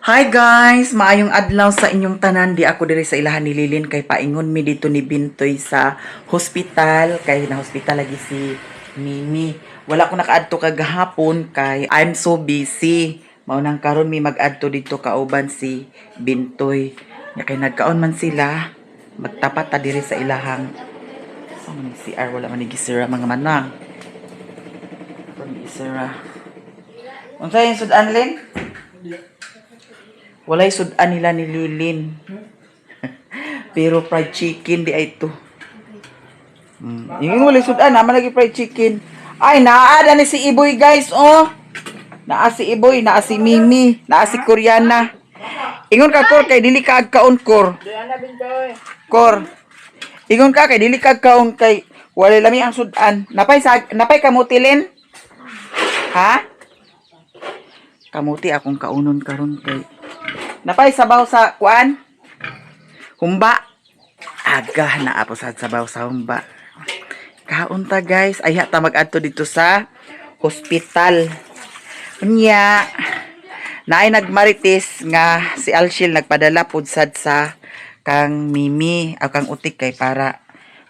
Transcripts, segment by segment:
Hi guys! Maayong adlaw sa inyong tanan. Di ako diri sa ilahan ni Lilin kay paingon mi dito ni Bintoy sa hospital. Kay na hospital lagi si Mimi. Wala ko nakaadto kagahapon kay I'm so busy. Maunang karon mi mag-adto dito kauban si Bintoy. Ya kay nagkaon man sila. Magtapat ta diri sa ilahang. Sa man si CR wala man gigisira mga manang. Pag isira. Unsay sudan Len? Walay sudan nila ni Lilin. Pero fried chicken di ay ito. Yung walay sudan, naman lagi fried chicken. Ay, naada ni si Iboy guys, oh. Naa si Iboy, naa si Mimi, naa si Koreana. Ingon ka, Kor, kay dili ka agkaon, Kor. Kor. Ingon ka, kay dili ka agkaon, kay walay lami ang sudan. Napay kamuti, Len? Ha? Kamuti akong kaunon karon kay napay sabaw sa kuan? Humba. Aga na apo sa sabaw sa humba. Kaunta guys, ay ta mag-adto dito sa hospital. Unya, naay nagmarites nga si Alshil nagpadala pud sad sa kang Mimi o kang utik kay para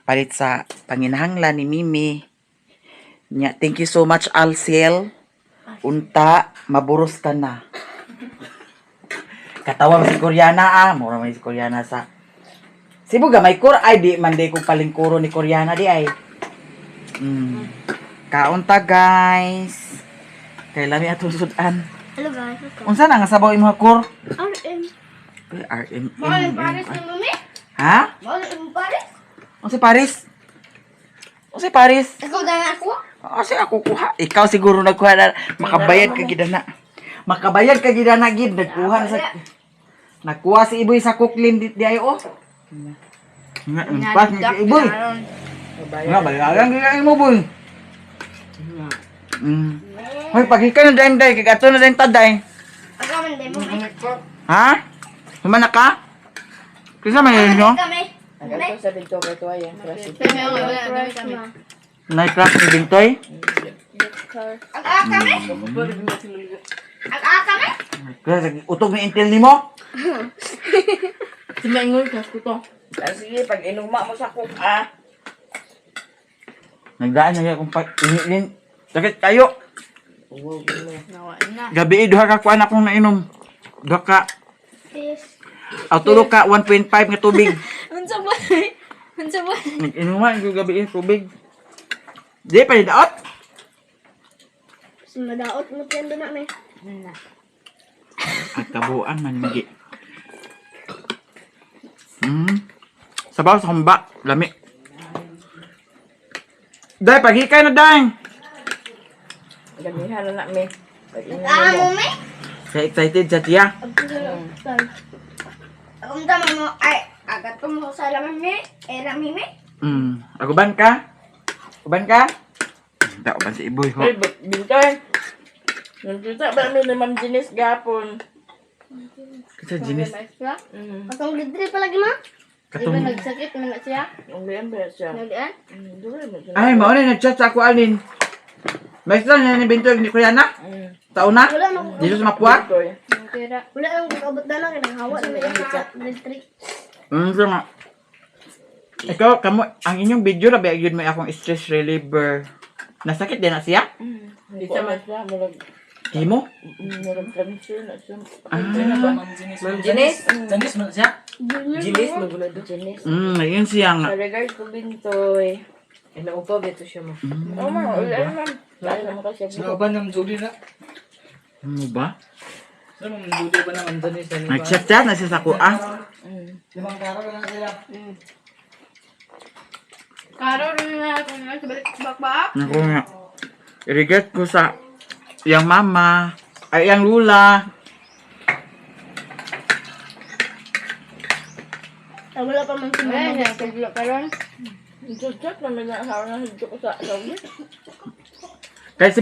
palit sa panginahanglan ni Mimi. Nya, thank you so much Alshil. Unta, maburos ka na. Katawa si Koreana mura man si Koreana sa Cebu gamay kur ay di man di ko palingkuro ni Koreana di ay. Kaunta guys. Kay lami atong sudan. Hello guys, Unsa na nga sabaw imong kur? RM. RM. Mahal Paris ni Mami? Ha? Mahal yung Paris? Unsa Paris? Unsa Paris? Ikaw dahil ako? Kasi ako kuha. Ikaw siguro nagkuha na makabayad ka gidana. Makabayad ka gidana gid nagkuha na sa nakuha si Iboy sa kuklin di ay oh. Nga, pas ni si Iboy. Nga, balagang gigay mo, boy. Hoy, paghikan na dahin, day. Kagato na dahin taday. Ako man din mo. Ha? Humana ka? Kisa man yun nyo? Kami. Agad sa binto kay tuwa yan. Kami ako, wala kami. Nightcraft ni Bintoy? Ang kami? Ang kami? Kaya, utog ni Intel ni mo? Simangoy ka ko to. Sige, pag inuma mo sa cook, Nagdaan na kung pag-inilin. Sakit kayo. Nawa na. Gabi, duha ka kuha na akong nainom. Duha ka. Yes. Tulog ka, 1.5 nga tubig. Unsa ba? Unsa ba? Nag-inuman yung gabi tubig. Di pa daot. Madaot mo tendo na may. At kabuan man magi. Sabaw sa humba, lami. Day, paghikay na day. Gamihan na me. Pag Mo may? Kaya excited sa tiya. Ang tama mo ay agat mo sa laman mi. Era mi mi. Aguban ka? Aguban ka? Hindi, aguban si Iboy ho. Ay, bintoy. Nagkita ba namin ni Ma'am Jenis gapon? Kasi Jinis, Atong lidri pa lagi ma. Iba katong... nagsakit man na siya. Ang liyan ba siya? Nalian? Dure mo siya. Ay, mauna nag-chat sa ako, Alin. Maestra niya ni Bintoy ni Kuya Taon na? Wala na ko. Dito sa Mapua? Bintoy. Kira. Wala ang abot na lang kay hawa na yung district. Siya nga. Ikaw, kamo, ang inyong video na yun may akong stress reliever. Nasakit din na siya? Hindi siya man siya. Himo? Murag cancer na siya. Ma'am Jenis? Jenis man siya? Jenis, magulad do Jenis. Ayun siya nga. Sa regard ko Bintoy. Inaupaw dito siya mo. Oo ma, ulan ma'am. Lahat naman kasi Sino ba ng Judy na? Ano ba? Sino ng Judy ba naman Jenis? Nag-chat na siya sa kuha. Limang karo lang sila. Karo rin na ako na sa balik bakbak. Ako nga. I-regret ko sa yang mama, ay yang lula. Wala pa man si mama. Nagkagla ka ron. Chat naman na sa na higdo ko sa sabi. Kaya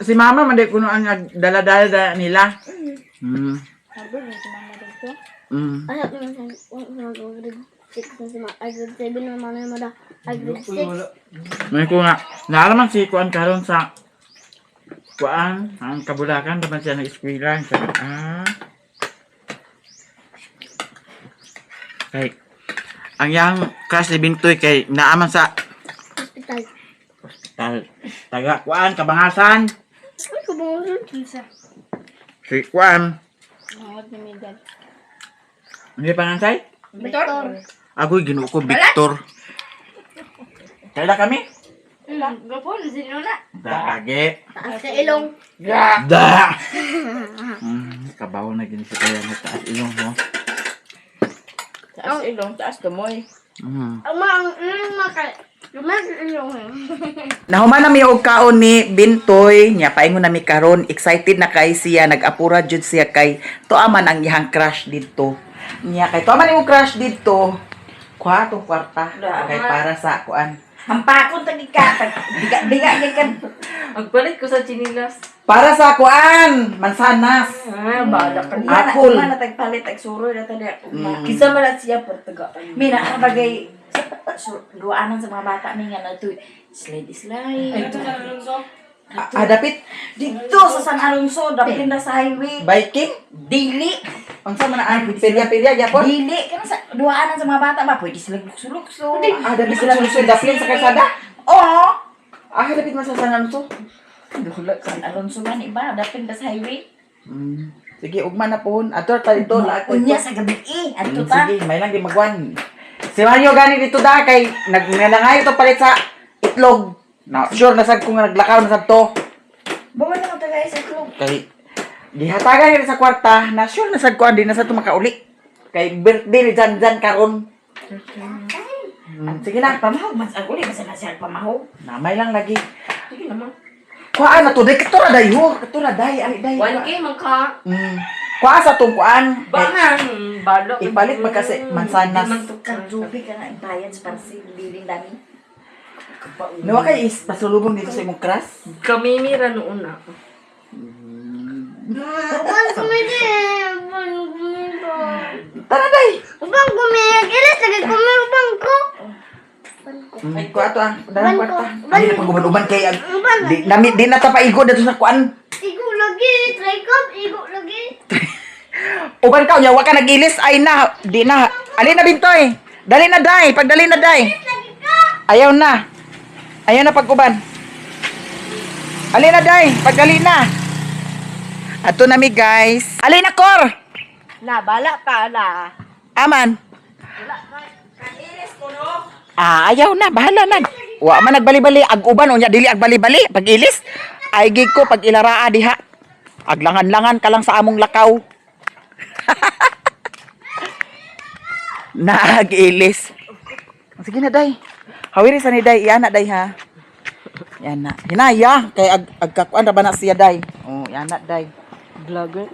si mama, mandi kuno ang dala-dala nila. Sabi na si mama dito. Ay, naman sa grade 6 na si mama. Ay, grade 7 na mama na mada. Ay, grade 6. May ko nga, naalaman si Kuan karon sa Kuan, ang Kabulakan, dapat siya nag-eskwela. Kay ang yang crush ni Bintoy kay naaman sa Hospital. taga kuan kabangasan. Ay, kumunod. Kinsa. Si kuan. Mawag ni Miguel. Ano pa nang say? Victor. Agoy ginuo ko Victor. Kailan kami? Gapon, sino na? Dage. Taas sa ilong. Da. Kabaw na gini sa kaya na taas ilong mo. Taas ilong, taas gamoy. Ang mga lumas ilong. Nahuman na mi og kaon ni Bintoy, nya paingon na mi karon, excited na kay siya, nag-apura jud siya kay tuaman ang iyang crush didto. Nya kay tuaman imong crush didto, kuha to kwarta kay para sa kuan. Hampakon tagi ka. Biga kan. Magpalit ko sa chinilas. Para sa kuan, mansanas. Bala ka. Apple. Mana tagpalit tag suroy na tali. Kisa man na siya per taga. Mina ang bagay duanan sa mga bata mi nga na to. Slide. Dapit Dito sa San Alonso, dapit na sa highway. biking. Dili. Unsa man ang pilya-pilya gyapon? Dili kana sa duanan sa mga bata ba pwede sila lukso-lukso. Dapit sila sa dapit sa kalsada. Oo. Dapit man sa San Alonso. Dulo San Alonso man iba, dapit na sa highway. Sige, ugma na pohon. Ato ta dito lahat. Unya sa gabi adto ta. Sige, may lang di magwan. Si Mario gani dito da kay nagnanangay to palit sa itlog. Na sure na sad ko nga naglakaw na sad to. Bunga na tagay sa club. Kay gihatagan ni sa kwarta, na sure na sad ko andi na sa to makauli. Kay birthday ni Jan karon. Sige na, Pamahog mas ang uli kasi nasiyag pamahog. namay lang lagi. Sige naman. Kuan na to, day katura day ho, katura day, ali day. 1K man ka. Kuan sa tong kuan. Bangan. Balo. Ipalit ba kasi mansanas. Kajubi ka na ibayan sa parsi biling dami. Nawa kay is pasulubong dito sa imong crush. Kamimira noon na. Bang kumidi. Bang kumidi. Tara day. Bang kumidi. Ilis lagi kumidi bang ko. Ko ato ang dalang Ban ko. kwarta. Ay na pag-uban kay Ban. di na ta paigo dito sa kuan. Igo lagi. Try cup. Igo lagi. Uban ka nya wa ka nagilis ay na di na. Ali na Bintoy. Dali na day, pagdali na day. Lagi ka. Ayaw na. Ayaw na pag-uban. Ali na day, pagdali na. Ato na mi guys. Ali na kor. Bala ka na. Aman. Ayaw na, bahala na. Wa man nagbali-bali, ag-uban unya dili agbali-bali pag ilis. Ay gig ko pag ilaraa diha. Aglangan-langan ka lang sa among lakaw. Nag-ilis. Sige na day. Hawiri sa ni day, iyan na day ha. Yan na. Hinaya kay agkakuan ra ba na siya day. Oh, yan na day. Vlogger.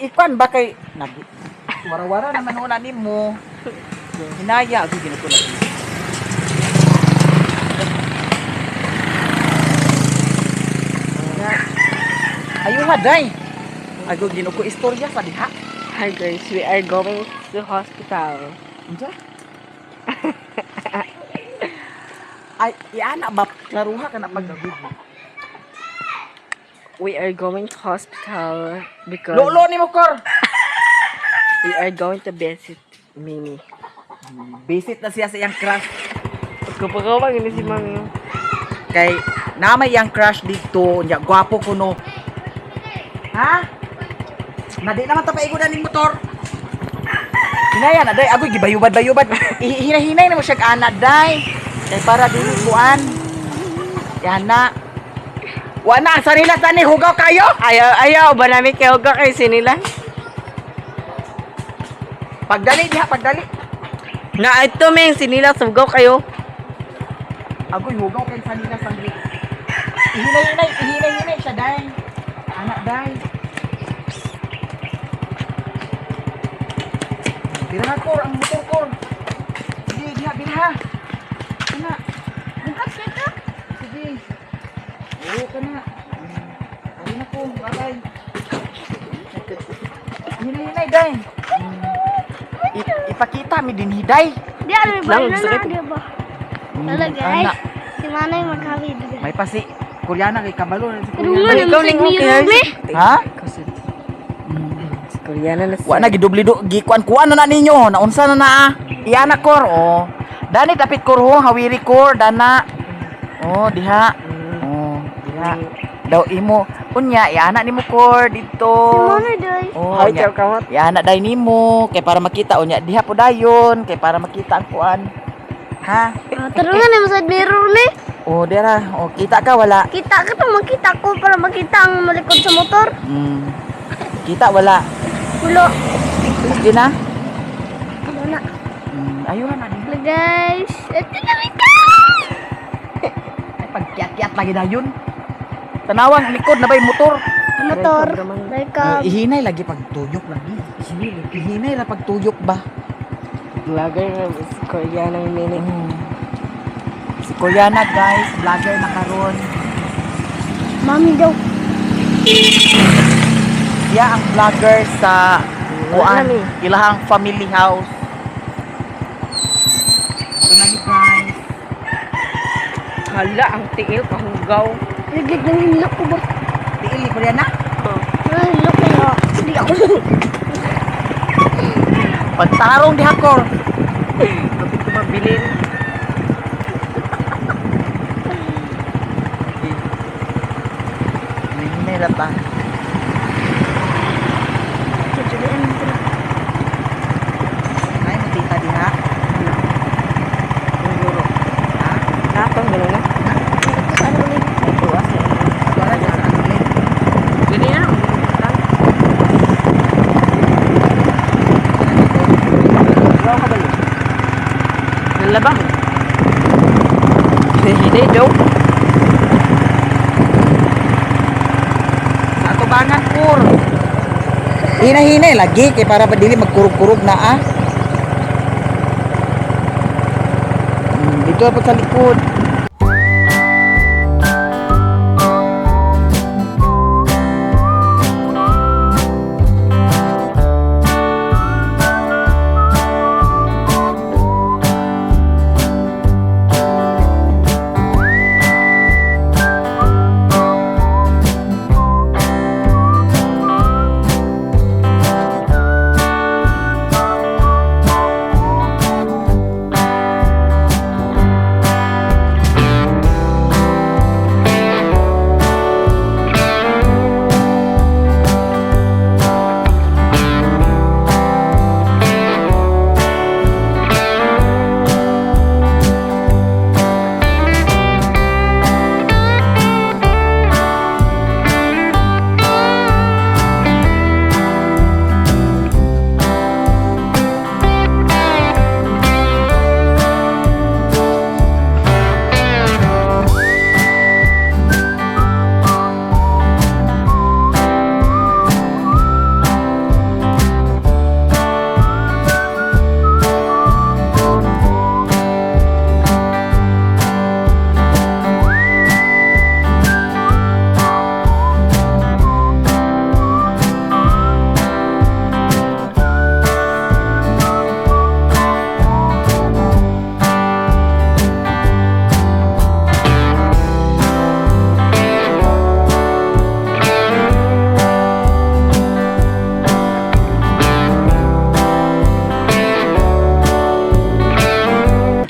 Ikuan ba kay nag wara-wara naman una nimo. Hinaya agi ginutulak. Ayun ha, day. Ago ginuko istorya sa diha. Hi guys, we are going to hospital. Unsa? Ay, iana ba klaruha ka na paggabi. We are going to hospital because Lolo ni mo kor. we are going to visit Mimi. Visit na siya sa iyang crush. Kapag ini si Mami. Kay namay iyang crush dito, nya gwapo kuno. Ha? Na di naman ta paigo ni motor. Hinaya na day, agoy gibayubad-bayubad. Hinay-hinay na mo siya ana day. Kay para dili kuan. Yan na. Wa na sa nila tani hugaw kayo. Ayaw ba namin kayo kay sinila? Pagdali diha, pagdali. Nga ito meng sinila sugaw kayo. Agoy hugaw kay sa nila sangli. Hinay-hinay siya day. Anak day. Dira na kor ang motor kor. Sige, diha. Kana. Bukas ka. Sige. Oo, kana. Ay na ko, bagay. Hinay-hinay day. Ipakita mi din hiday. Di ano ba Lang, na sakit. di ba? Talaga ay. Anak, Si Manay magkawid. may pasi Koreana kay kabalo na si Rulo Koreana. na mo sa ikaw, Miyumi. Ha? Kasi Koreana na Wa na gidublido gikuan-kuan na ninyo. Naunsa na naa? Iyana kor oh. Dani tapit kor ho, hawiri kor dana. Oh, diha. Oh, diha. Daw imo. Unya, iyana nimo kor dito. Mana day? Oh, Hay nya. chow kamot. Iyana day nimo kay para makita unya diha po dayon kay para makita ang kuan. Ha? Tarungan na mo sa mirror ni. Oh, dira. Oh, kita ka wala. Kita ka to makita ko para makita ang malikod sa motor. Kita wala. Hulo. Okay na? Ano na? Ayun na. Hello guys. Ito na mika. Ay, pagkiat-kiat lagi dayon. Tanawang likod na ba yung motor? Motor. Like Ihinay lagi pagtuyok lagi. Ihinay ra pagtuyok ba? Vlogger na si Koreana yung nini. Si Koreana guys, vlogger na karon. Mami daw. Siya ang vlogger sa kuan, Nami. ilahang family house. Ito na ni guys. Hala, ang tiil, kahugaw. Liglig ng hilok ko ba? Tiili Koreana. Ah, hilok ko yun. Hindi ako. Pagtarong di hakor. Kapit ko mabilin. Ihinay ra ta. Ay, matita diha. Siguro. Ha? Natong gano'n na. Ito asa. Wala diha sa akin. Gani na. Wala ka ba yun? Nalabang. Hindi daw. Sa atubangan kur. Hinahinay lagi kay para pa dili magkurog-kurog na ah. Dito po sa likod.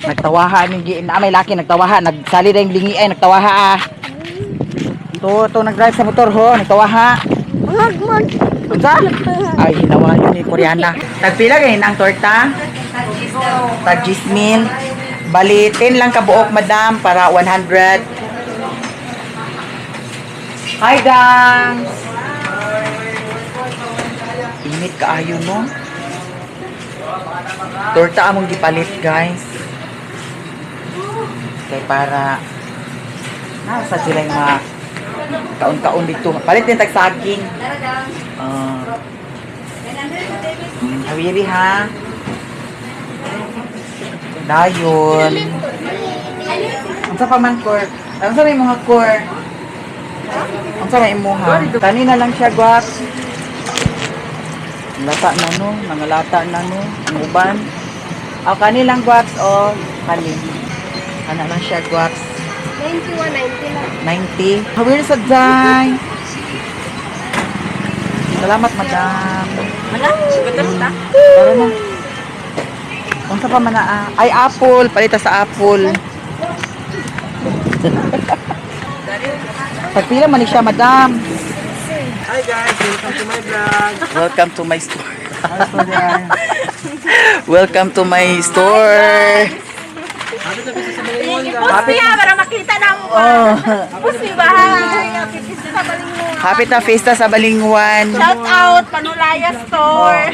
Nagtawaha ning gi na may laki nagtawaha, nagsali dayong lingi ay nagtawaha ah. To nag-drive sa motor ho, nagtawaha. Mag. Unsa? Ay hinawa yun ni Koreana. Tagpila kay nang torta? Tag 10,000. Bali 10 lang kabuok madam para 100. Hi gang. Init kaayo no. Torta among gipalit guys. Kay para nasa sila yung mga kaon-kaon dito. Palit din tag saging. Hawiri ha. Dayon. Ang sa paman kor. Ang sa may mga kor. Ang sa may imuha. Kanina lang siya gwat. Lata na no. Nangalata na no. Ang uban. O kanilang gwat o kanin. Ano lang siya gwat. 91, 90 lang. 90. Hawir sa day. Salamat, madam. Mana? Betul ta? Para na. Unsa pa man na? Ay, apple. Palita sa apple. Pagpila man ni siya, madam. Hi guys, welcome to my vlog. Welcome to my store. Welcome to my store. Happy para makita na mo. Oh. Pusi bahay. Sa Balingwan. Happy na fiesta sa Balingwan. Shout out Panulaya Store.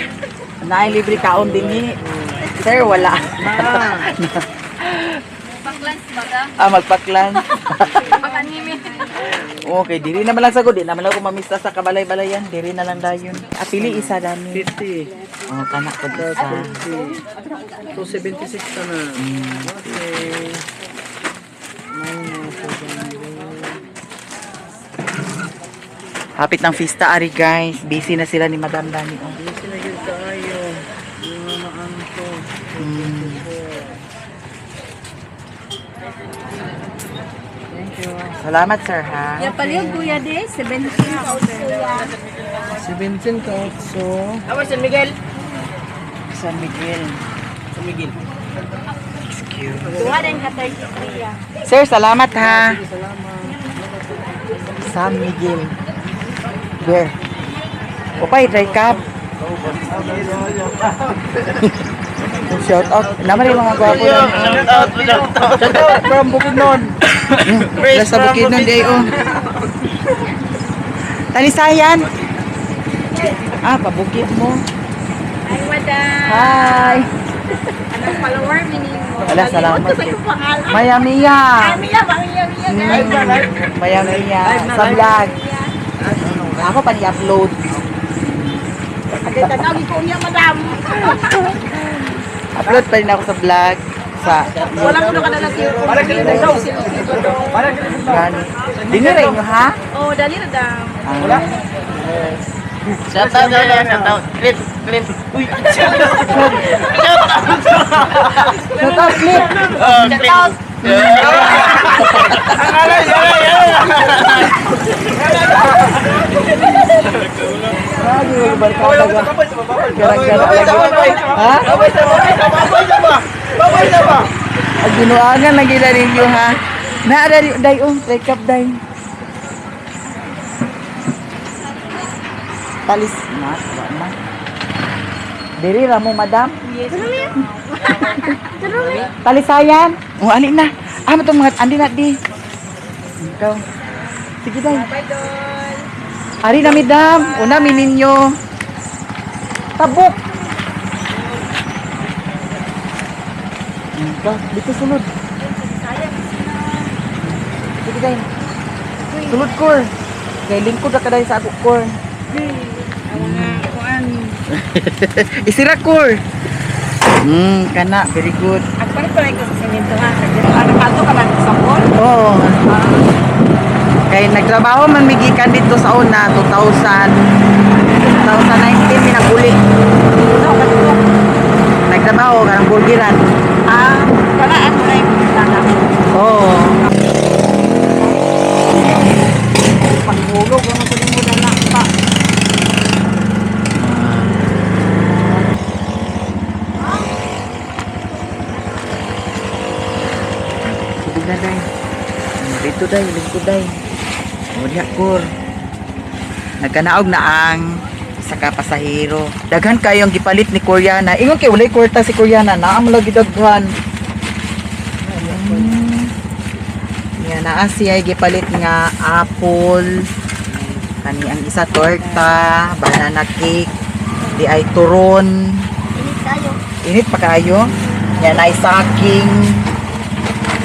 Naay libre kaon din ni. Sir, wala. Paklans baga. Magpaklan. Pakanimi. Okay, diri naman lang sagod. Di naman lang ko mamista sa kabalay-balayan. Diri na lang dayon. Pili isa dani. 50. Oh, kanak ko isa. 276 ka na. Okay. Hapit ng fiesta, ari guys. Busy na sila ni Madam Dani. Oh. Sinagil tayo. Yung mga anto. Thank you. Salamat, sir, ha? Paliw kuya de 17 17 ka so. Ako San Miguel. San Miguel. San Miguel. Excuse. Tuwa din ka 33 ya. Sir, salamat, ha? San Miguel. Where? Opay, dry cup. Shout out. Naman yung mga gwapo na. Shout out from Bukidnon. Wala sa Bukidnon, day, oh. Talisayan. Pabukid mo. Ay madam. Hi. Anong follower mini mo? Wala, salamat. Ito sa iyong pangalan. Maya Mia. Mia, Mia guys. Maya Mia. Sa vlog. Ako pa ni-upload. Kasi tanawin ko niya madam. Upload pa rin ako sa vlog. Sa Walang uno ka na lang yung Gani. Dinira inyo, ha? Oh, dali na daw. Wala? Shout out. Shout out. Clip. Uy. Shout out, clip. Shout out. Lagi yung barkada ka. Ha? Babay na ba? Ang ginuangan lagi na ninyo, ha? Naara rin, day, take up, day. Talis, na. Diri ra mo, madam? Talisayan. Oh, ali na. Matong mga, andi na, di. Ikaw. Sige, day. Ari na, madam. Una, mininyo. Tabok. Ikaw, dito sulod. Sige, day. Sulod, Kor. Kay lingkod na ka, day, sa ako, Kor. Isira, Kor. Kana. Very good. Ako pa rin ko sa semento ha. Ano kanto ka man sa mall? Oo. Kay nagtrabaho man migikan dito sa una 2019 minaguli. No, kanto. Nagtrabaho kanang burgiran. Wala ano na yung tanap. Oo. Paghulog ano ko din mo na pa. Sige na, day. Dito, day. Lingkod, day. Wala, Kor. Nagkanaog na ang isa ka pasahero. Daghan kayong gipalit ni Koreana. Ingon kay walay kwarta si Koreana. Naam lang gidaghan. Yan, naa siya gipalit nga apple. Kani ang isa torta, banana cake, di ay turon. Init tayo. Init pa kayo. Yan ay saging.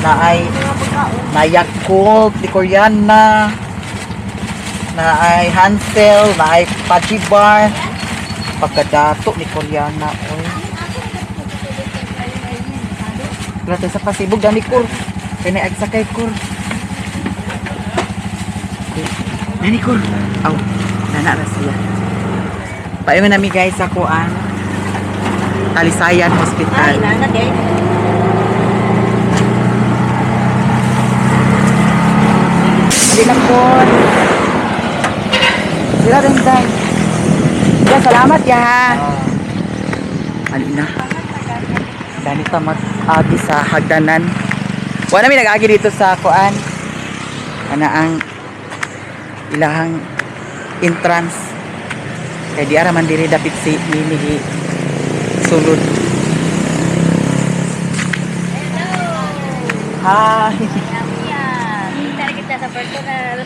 Na ay na Yakult ni Koreana. Na ay Hansel, na ay Pachi Bar. Pagkadato ni Koreana. Oy. Grabe sa pasibog gani Kur. Kani agsakay Kur. Nani Kur. Aw, nana na siya. Paingon nami guys sa kuan. Talisayan Hospital. Nana day. Hindi lang Kur. Sila rin dahil. Ya, salamat ya ha. Ano na? Ganito mag-agi sa hagdanan. Wala mi nag-agi dito sa kuan. Ana ang ilahang entrance. Kaya di ara man diri dapit si Mimi sulod. Hi. Kita kita sa personal.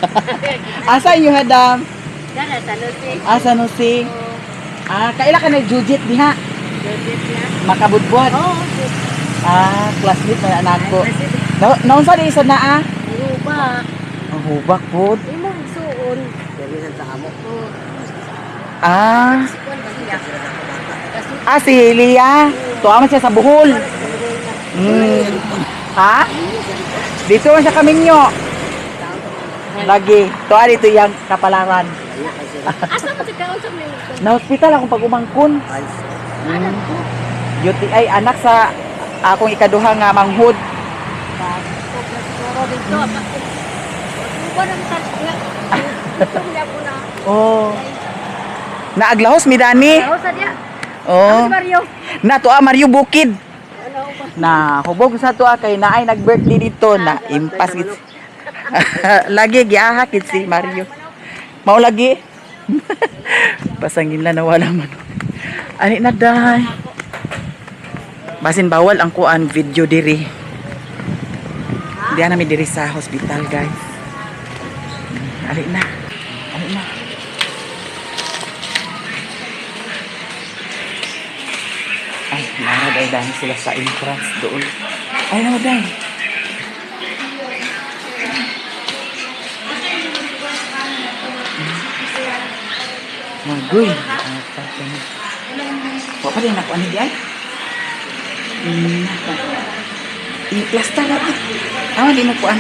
Asa inyo hadam? Gana sa Lucy. Asa no si? Kaila ka nag-jujit diha? Judith na. Makabudbod. Oo. Classmate na anak ko. Naon sa di isa na Ruba. Ang hubak po. Imong suon. Ah, Sikon ba siya? si Lia. Tuwa man siya sa Bohol. Ha? Dito man siya kaminyo. Lagi. Tuwa dito yung kapalaran. Asa mo si kaon sa mga? Na-hospital akong pag-umangkon. UTI, anak sa akong ikaduha nga manghud. Siguro dito. Ruba ng tatlo. Tumya po na. Oh. Naaglahos mi dani. Ako sa dia. Oh. Mario. Na tuwa Mario Bukid. Ano ba? Na hubog sa tuwa kay naay nag-birthday dito na impas gid. Lagi giahakit si Mario. Mao lagi. Pasangin na nawala man. Ani na day. Basin bawal ang kuan video diri. Diyan namin diri sa hospital, guys. Ali na. Ali na. Ay, naraday dahil sila sa entrance doon. Ay, naraday. Magoy. Wa pa rin ako ano diyan? I-plaster natin. Di mo kuan.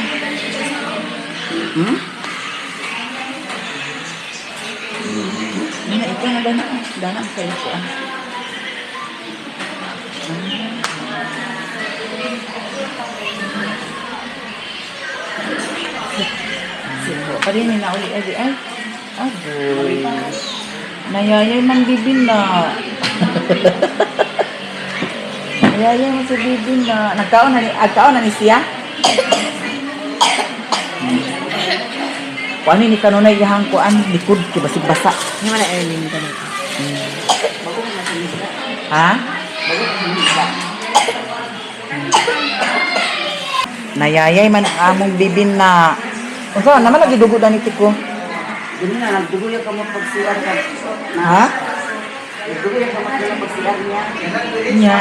Ito na dana. Dana ang kayo kuan. Wa pa rin na uli ay. Aboy. Nayayay man bibin na. Nayayay man sa bibin na. Agkaon na ni siya? Kuan ni kanunay iyahang kuan likod kay basig-basa. Yung wala earning ka na. Ha? Nayayay man ang among bibin na. Unsa naman lagi dugo dani tiko? Dili na nagdugo yung kamot pagsiar ka. Ha? Nagdugo yung kamot yung pagsiar niya. Nya.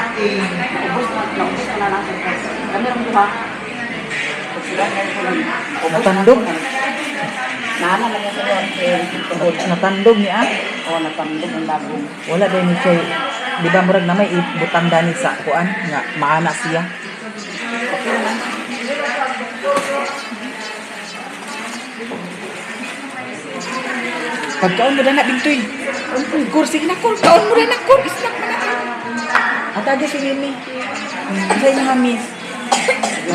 Naubos na lang. Kami rin duha. Pagsiar na ito lang. Natandog. Nana lang yung saluan. Natandog niya. O, natandog ang labong. Wala din ni siya. Di ba murag na may ibutang dani sa kuan nga maana siya. Pagkaon mo na bintoy. Kursi na kol. Kaon mo na kol. Isnak na na. Atagi si Mimi. Sa inyo hamis.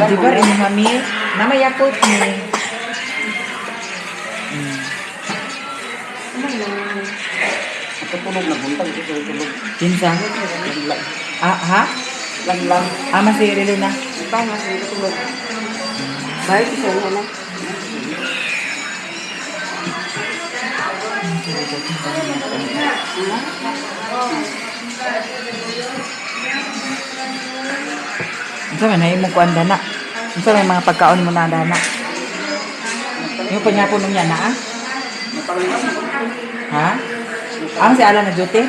Di ba inyo hamis? Namayakot ni. Katulog na buntag ito sa tulog. Kinsa? Ha? Lang. Si Rilo na. Tama sa tulog. Baik sa iyo na. Unsa man ay mo kuan dana? Unsa may mga pagkaon mo na dana? Yung panyapon mo niya na Ha? Ang si Alan na duty?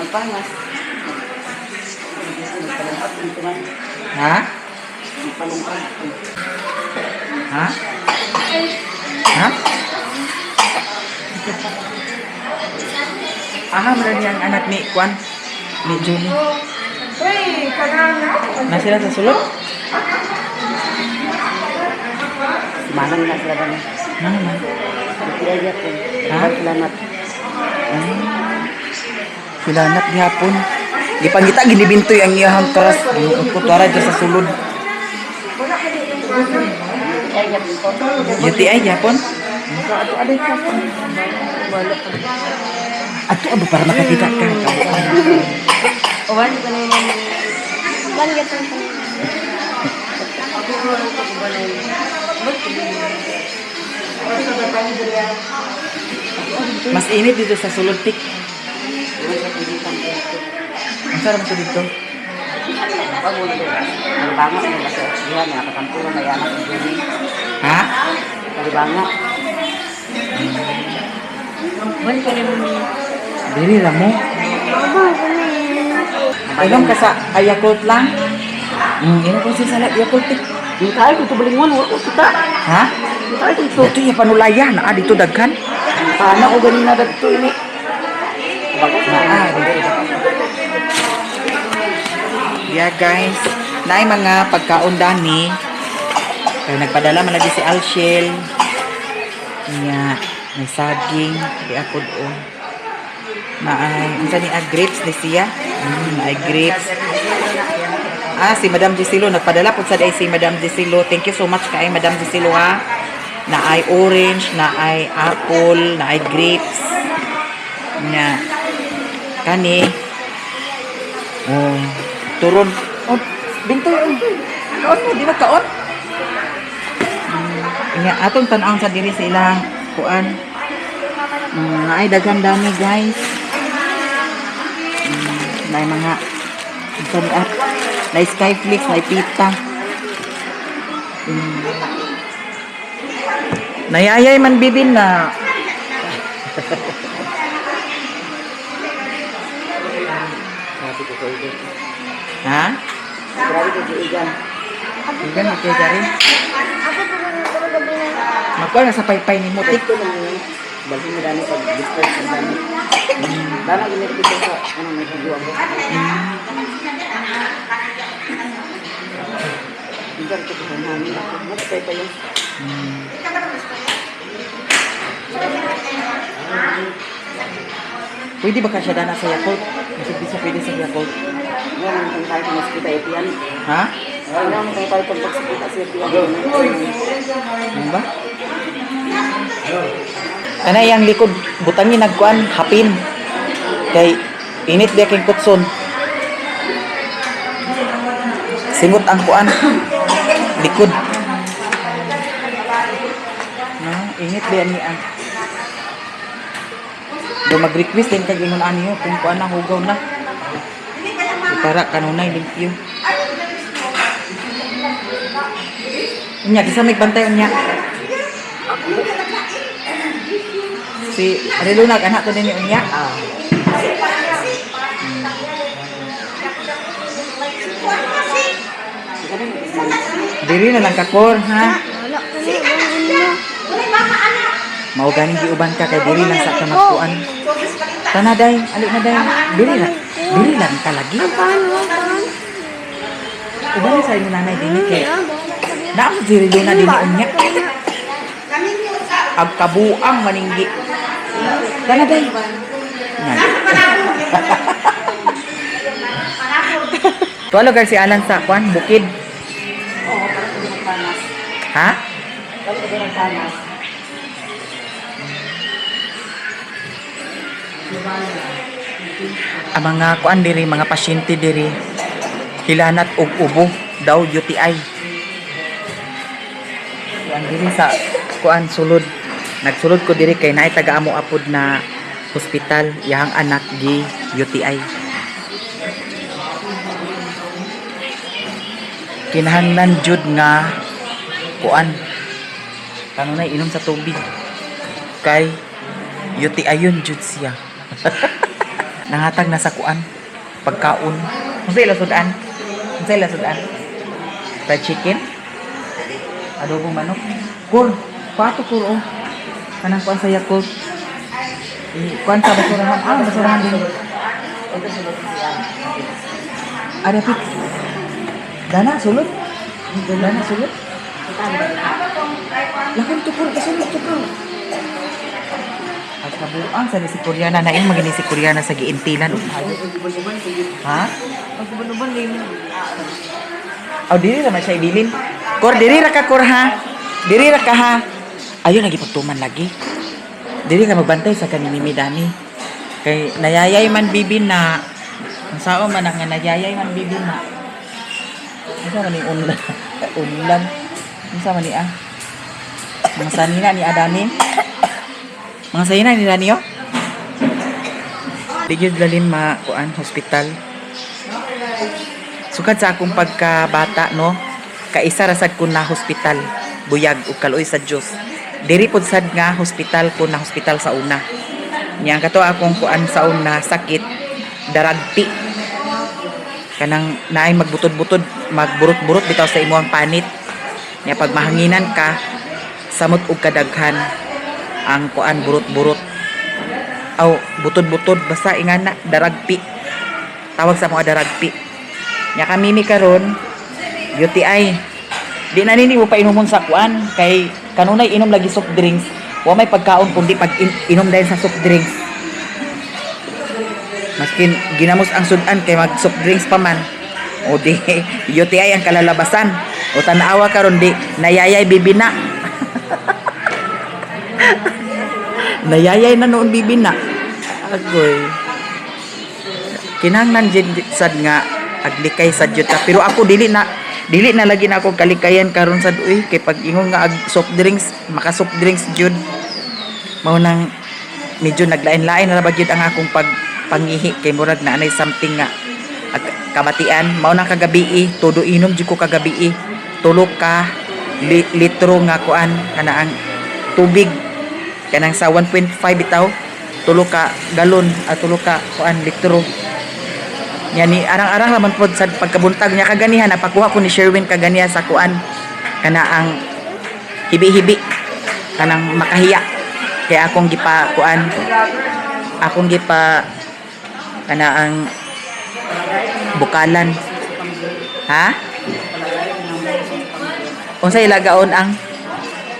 Magpangas. Ha? Ha? Ha? Aha, meron yung anak ni Kwan. Ni Julie. Na sila sa sulod? Manang na sila ba niya? Ano man? Kaya ko. Ha? Salamat. Silanat gihapon. Gipangita ginibintoy ang iyahang karas. Kutara dyan sa sulod. UTI gihapon? Ato abo para makakita ka. Uwan ko na yun. Bangat ang pangalan. Mas init dito sa sulod tik. Ang sarap mo dito. Pag muna doon. Kalibanga sa mga sa oksihan, nakakampulan na yan ang dumi. Ha? Kalibanga. Uwan ko na yun. Dili lang mo. Inom ka sa Yakult lang? Inom ko sa Yakult tik. Di tayo kung ito balingon, wala ko kita. Ha? Di tayo kung ito. Ito yung panulaya. Naa dito daghan. Paano ko ganin na dito ini? Bagus na. Yeah guys, naay mga pagkaon dani. Kaya nagpadala man lagi si Alshel. Nya, may saging, di ako doon. Naay, unsa ni grapes ni siya? Naay grapes. Si Madam Gisilo nagpadala pud sa day si Madam Gisilo. Thank you so much kay Madam Gisilo ha. Naay orange, naay apple, naay grapes. Nya, kani. Oh, turon. Oh, bintoy. Kaon mo, di ba kaon? Nga, atong tan-ang sa diri sa ilang kuan. Naay daghang dami guys. Naay mga naay skyflix, naay pita. Nayayay man bibin na. Ha? Grabe ko di igan. Igan mo kay Gary. Ako po na gabi na. Magkuha na sa paypay ni Mutik. Ito lang yun. Balhin mo dani pag disperse ang dani. Dana ginit dito sa ano may tujuan ko. Hindi ko sa namin. Matay pa yun. Pwede ba ka siya dana sa Yakult? Kasi di siya pwede sa Yakult. Yan ang tayo kung maskita itiyan. Ha? Yan ang tayo kung maskita sa itiyan. Ano ba? Ano yung likod? Butangin nagkuan, hapin. Kay init di aking kutson. Singot ang kuan. Likod. No, init di ani ang. Do mag-request din kag ingon ani yo kung kuan na hugaw na. Para kanunay limpyo. Unya, kisa may bantay unya. Si Arelunag, anak to din ni unya. Diri na lang kakor, ha? Wala ka na. Bangin mo. Mao ganing giuban ka kay diri lang sa kamagkuan. Tanaday, ali na day. Diri lang ka lagi. Paano? Uban sa inyo nanay din kay. Naam diri luna din ni unya. Ag kabuang maninggi. Tanaday. Yan. Tuwalo guys si Alan sa kwan, bukid. Ha? Ang mga kuan diri, mga pasyente diri hilanat og ubo daw UTI. Ang diri sa kuan sulod. Nagsulod ko diri kay naay taga-amo apod na hospital yahang anak gi UTI. Kinahanglan jud nga kuan kanunay inom sa tubig kay UTI yun jud siya. Nangatag na sa kuan pagkaon. Unsay lasudan? Unsay lasudan? Fried chicken? Adobong manok? Kur, pato kur oh. Kanang kuan sa Yakult. Kuan sa basurahan. Basurahan din. Ada pik. Dana sulod. Dana sulod. Lakan tukur kasulod tukur. At kabuang sa si Koreana na yung magini si Koreana sa giintilan. Ha? Magbuban-uban din. Aw diri ra man siya ibilin. Kor diri ra ka kor ha. Diri ra ka ha. Ayun lagi pagtuman lagi. Diri ka magbantay sa kanini Dani. Kay nayayay man bibi na. Ang sao man nga nayayay man bibi na. Ano man ni unlan? Unlan. Ano man ni Mga sanina ni Adani. Mga sanina ni Dani yo. Tigid dalin kuan hospital. Sukad sa akong pagkabata no, kaisa ra sad ko na hospital, buyag ug kaloy sa Dios. Diri pod sad nga hospital ko na hospital sa una. Nya kato akong kuan sa una sakit, daragpi. Kanang naay magbutod-butod, magburot-burot bitaw sa imong panit. Nya pag mahanginan ka, samot ug kadaghan ang kuan burot-burot. Aw butod-butod basta ingana daragpi. Tawag sa mga daragpi. Nya kami mi karon UTI. Di na nini mo pa inumon sa kuan kay kanunay inom lagi soft drinks. Wa may pagkaon kundi pag inom dahil sa soft drinks. Maskin ginamos ang sudan kay mag soft drinks pa man. O di UTI ang kalalabasan. O tanawa karon di nayayay bibina. Nayayay na noon bibina. Agoy. Kinahanglan jud sad nga aglikay sad jud ta. Pero ako dili na lagi na ako kalikayan karon sad uy kay pag ingon nga soft drinks, maka soft drinks jud. Mao nang medyo naglain-lain na ba jud ang akong pangihi kay murag na anay something nga kamatian. Mao nang kagabi todo inom jud ko kagabi. Tulo ka litro nga kuan kana ang tubig kanang sa 1.5 bitaw. Tulo ka galon at tulo ka kuan litro. Nya ni arang-arang laman pod sa pagkabuntag nya kaganihan napakuha ko ni Sherwin kaganihan sa kuan kana ang hibi-hibi kanang makahiya kay akong gipa kuan kana ang bukalan ha unsay ilagaon ang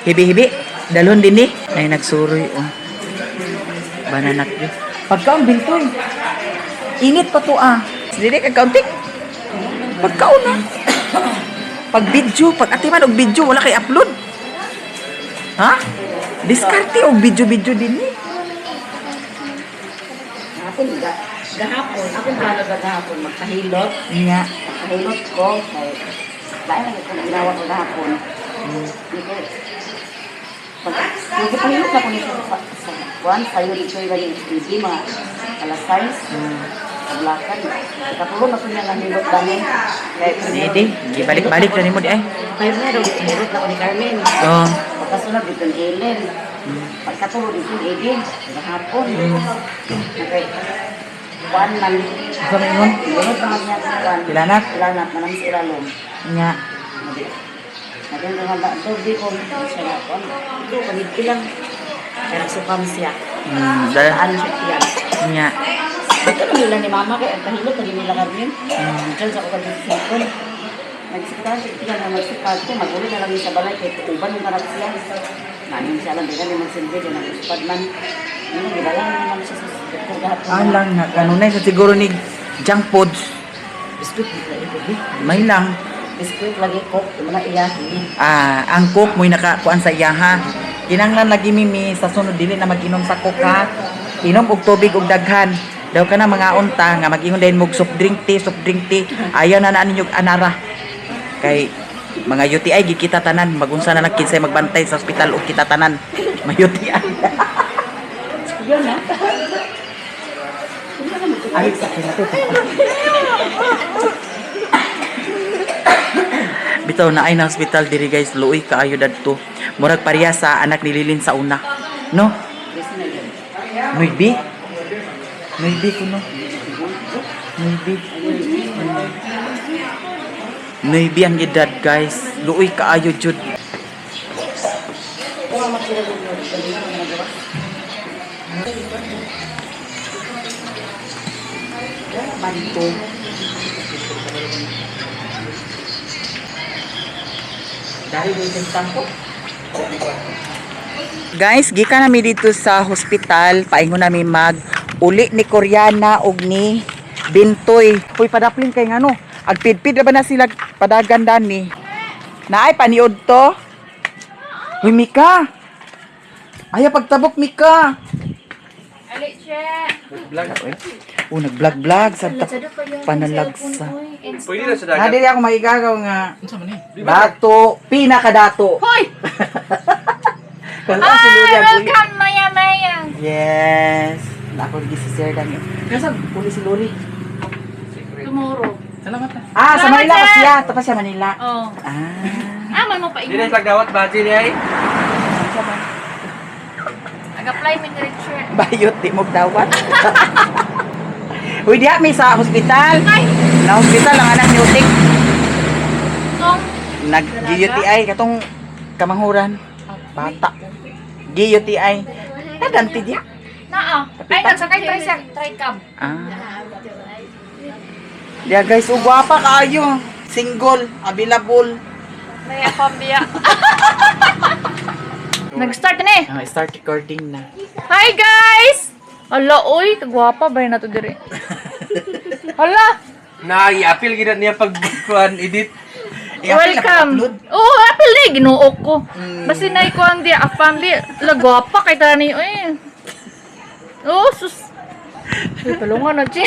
hibi-hibi dalhon dinhi nay nagsuroy bananak di pagkaon bintoy init pa to dili ka counting pagkaon na pag video pag atiman og video wala kay upload ha diskarte og video din ni Akong plano gahapon magpahilot. nga Mahilot ko kay lain lang ko ginawa ko gahapon. Pagpahilot na ko nito sa kuan sayo dito yung lagi HDB mga alas 6. Paglakan. Katulong na ko niya nga hilot dami. Hindi, gibalik-balik na nimo di ay. Kaya meron, hilot na ko ni Carmen. Oo. Pagkasunod dito ni Ellen. Pagkatulog dito ni Edin. Gahapon. Okay. Kuan man. Sa may ingon? Hilot na niya kuan. Ilanat? Ilanat, manang sa ilalong. Nga. Natin naman ba, dobi ko, siya na ko, ito, panid ilang, kaya nagsukam siya, saan siya tiyan. Nga. Ito na nila ni mama, kaya ang kahilot, naging nila karmin, dyan sa kukan ng sipon, nagsikaan siya tiyan na magsikad ko, magulit na lang sa balay, kaya tutuban yung karap siya, nanin siya lang, hindi naman sindi, kaya nagsusupad man, yun, gilalang naman siya sa sipon gahapon. Alang nga, kanunay sa siguro ni junk foods. Biskuit, May lang. biskuit lagi ko, yung mga iyahin. Ang cook mo'y nakakuan sa iya ha. Kinanglan lagi mimi sa sunod dili na mag-inom sa cook ha. Inom og tubig og daghan. Daw ka na mga unta nga mag-ingon din mo soft drink tea. Ayaw na ninyo anara. Kay mga UTI gikita tanan, magunsa na nagkinsay magbantay sa ospital og kita tanan. May UTI. Yun na. Ay sa kinato. Bitaw na ay na hospital diri guys, luoy kaayo dadto. Murag pareha sa anak ni Lilin sa una. No? Maybe ko no. Maybe ang edad guys. Luoy kaayo jud. Manto. Guys, gikan nami dito sa hospital, paingon nami mag uli ni Koreana og ni Bintoy. Hoy padaplin kay ngano, agpidpid ra ba na sila padagan dani. Naay paniod to. Hoy Mika. Aya pagtabok Mika. Alit siya. Oh, nag-vlog-vlog sa panalagsa. Pwede na sa Ah, dagat. dili ako magigagaw nga. Dato, pinakadato. Hoy! Kasi ang siluyan, uli. Welcome, Maya Maya! Yes. Ako lagi si Sir Daniel. Kasi uli si Lori. Tomorrow. Ah, sa Manila pa siya. Tapos siya Manila. Oh. Ah. Aman mo pa Di na tagdawat ba di ay? Nag-apply mo ni Richard. Bayot, di mo dawat. Uy, diya, may sa hospital. Na hospital ang anak ni Utik. Tong. Nag-GUTI, katong kamanghuran. Bata. GUTI. Naganti diya. Naa. Ay, nagsakay tricab. Ah. Diya guys, ugwapa kayo. Single, available. May pambiya. Nag-start na eh. Ah, start recording na. Hi guys! Ala, oy, kagwapa ba na to dire? Hala! Na-i-appeal gid niya pag edit. Welcome! Oh, apple na ginuo ko. Basi na ko ang dia afam di lagwapa kay tani oy. Oh, sus. Uy, palungan na, Chi.